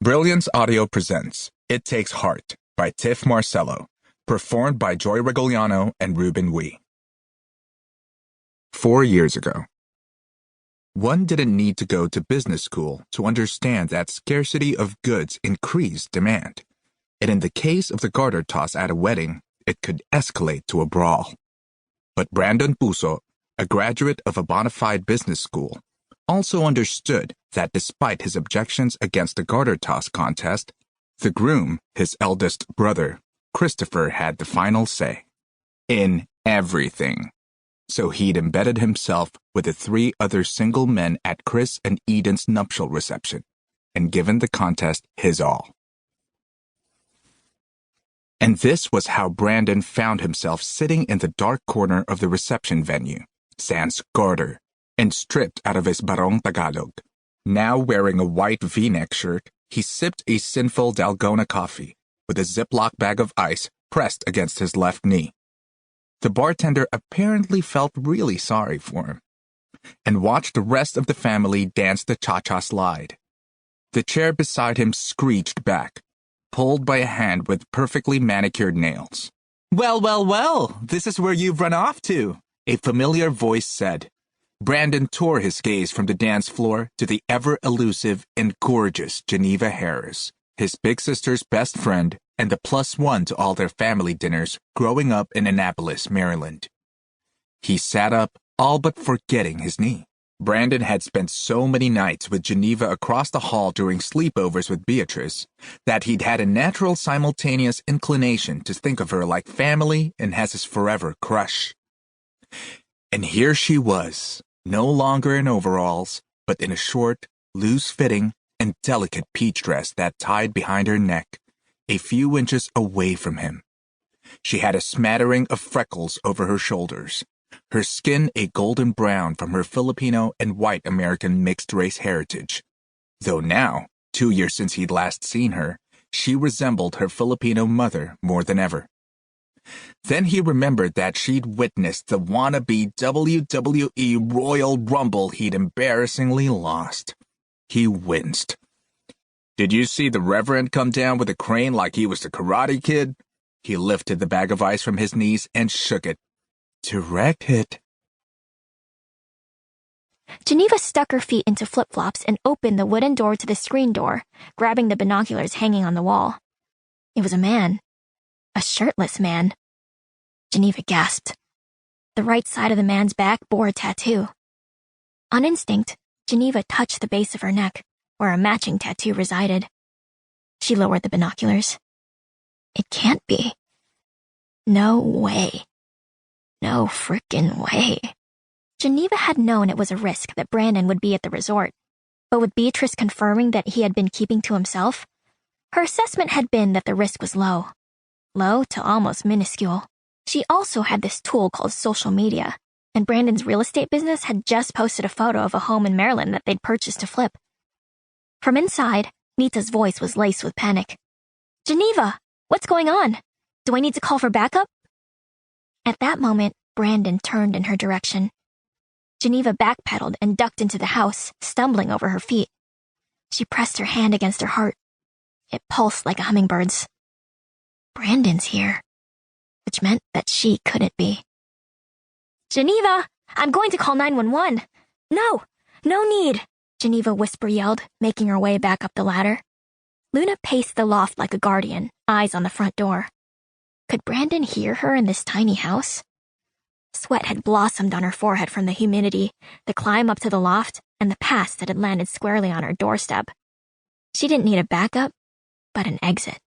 Brilliance Audio presents It Takes Heart by Tif Marcelo, performed by Joy Rigogliano and Ruben Wee. 4 years ago. One didn't need to go to business school to understand that scarcity of goods increased demand, and in the case of the garter toss at a wedding, it could escalate to a brawl. But Brandon Puso, a graduate of a bona fide business school, also understood that despite his objections against the garter toss contest, the groom, his eldest brother, Christopher, had the final say. In everything. So he'd embedded himself with the 3 other single men at Chris and Eden's nuptial reception, and given the contest his all. And this was how Brandon found himself sitting in the dark corner of the reception venue, sans garter, and stripped out of his barong Tagalog. Now wearing a white V-neck shirt, he sipped a sinful Dalgona coffee with a Ziploc bag of ice pressed against his left knee. The bartender apparently felt really sorry for him, and watched the rest of the family dance the cha-cha slide. The chair beside him screeched back, pulled by a hand with perfectly manicured nails. Well, this is where you've run off to," a familiar voice said. Brandon tore his gaze from the dance floor to the ever-elusive and gorgeous Geneva Harris, his big sister's best friend and the +1 to all their family dinners growing up in Annapolis, Maryland. He sat up, all but forgetting his knee. Brandon had spent so many nights with Geneva across the hall during sleepovers with Beatrice that he'd had a natural simultaneous inclination to think of her like family and as his forever crush. And here she was, no longer in overalls, but in a short, loose-fitting, and delicate peach dress that tied behind her neck, a few inches away from him. She had a smattering of freckles over her shoulders, her skin a golden brown from her Filipino and white American mixed-race heritage, though now, 2 years since he'd last seen her, she resembled her Filipino mother more than ever. Then he remembered that she'd witnessed the wannabe WWE Royal Rumble he'd embarrassingly lost. He winced. "Did you see the Reverend come down with a crane like he was the Karate Kid?" He lifted the bag of ice from his knees and shook it. "Direct hit." Geneva stuck her feet into flip-flops and opened the wooden door to the screen door, grabbing the binoculars hanging on the wall. It was a man. A shirtless man. Geneva gasped. The right side of the man's back bore a tattoo. On instinct, Geneva touched the base of her neck, where a matching tattoo resided. She lowered the binoculars. It can't be. No way. No frickin' way. Geneva had known it was a risk that Brandon would be at the resort, but with Beatrice confirming that he had been keeping to himself, her assessment had been that the risk was low. Low to almost minuscule. She also had this tool called social media, and Brandon's real estate business had just posted a photo of a home in Maryland that they'd purchased to flip. From inside, Nita's voice was laced with panic. "Geneva, what's going on? Do I need to call for backup?" At that moment, Brandon turned in her direction. Geneva backpedaled and ducked into the house, stumbling over her feet. She pressed her hand against her heart. It pulsed like a hummingbird's. Brandon's here, which meant that she couldn't be. "Geneva, I'm going to call 911. No need," Geneva whisper yelled, making her way back up the ladder. Luna paced the loft like a guardian, eyes on the front door. Could Brandon hear her in this tiny house? Sweat had blossomed on her forehead from the humidity, the climb up to the loft, and the pass that had landed squarely on her doorstep. She didn't need a backup, but an exit.